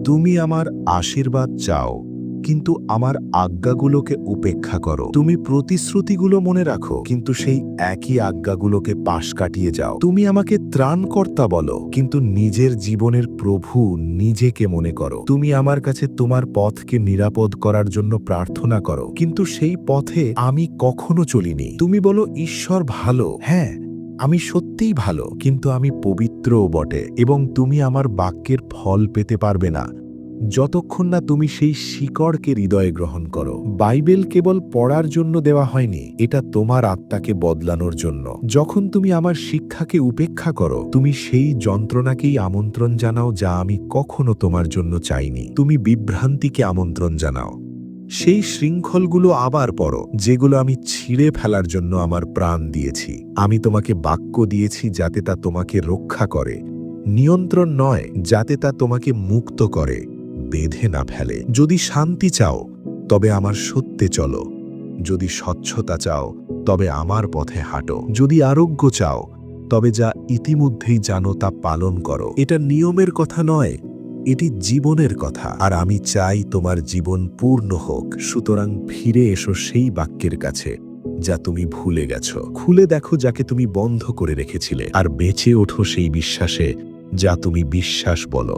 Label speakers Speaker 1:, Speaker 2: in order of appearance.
Speaker 1: তুমি আমার আশীর্বাদ চাও, কিন্তু আমার আজ্ঞাগুলোকে উপেক্ষা করো। তুমি প্রতিশ্রুতিগুলো মনে রাখো, কিন্তু সেই একই আজ্ঞাগুলোকে পাশ কাটিয়ে যাও। তুমি আমাকে ত্রাণকর্তা বলো, কিন্তু নিজের জীবনের প্রভু নিজেকে মনে করো। তুমি আমার কাছে তোমার পথকে নিরাপদ করার জন্য প্রার্থনা করো, কিন্তু সেই পথে আমি কখনো চলিনি। তুমি বলো ঈশ্বর ভালো। হ্যাঁ, আমি সত্যিই ভালো, কিন্তু আমি পবিত্রও বটে, এবং তুমি আমার বাক্যের ফল পেতে পারবে না যতক্ষণ না তুমি সেই শিকড়কে হৃদয়ে গ্রহণ করো। বাইবেল কেবল পড়ার জন্য দেওয়া হয়নি, এটা তোমার আত্মাকে বদলানোর জন্য। যখন তুমি আমার শিক্ষাকে উপেক্ষা করো, তুমি সেই যন্ত্রণাকেই আমন্ত্রণ জানাও যা আমি কখনো তোমার জন্য চাইনি। তুমি বিভ্রান্তিকে আমন্ত্রণ জানাও। সেই শৃঙ্খলগুলো আবার পড়ো, যেগুলো আমি ছিঁড়ে ফেলার জন্য আমার প্রাণ দিয়েছি। আমি তোমাকে বাক্য দিয়েছি যাতে তা তোমাকে রক্ষা করে, নিয়ন্ত্রণ নয়, যাতে তা তোমাকে মুক্ত করে, বেঁধে না ফেলে। যদি শান্তি চাও, তবে আমার সত্যে চলো। যদি স্বচ্ছতা চাও, তবে আমার পথে হাঁটো। যদি আরোগ্য চাও, তবে যা ইতিমধ্যেই জানো তা পালন করো। এটা নিয়মের কথা নয়, এটি জীবনের কথা, আর আমি চাই তোমার জীবন পূর্ণ হোক। সুতরাং ফিরে এসো সেই বাক্যের কাছে যা তুমি ভুলে গেছো। খুলে দেখো যাকে তুমি বন্ধ করে রেখেছিলে, আর বেঁচে ওঠো সেই বিশ্বাসে যা তুমি বিশ্বাস বলো।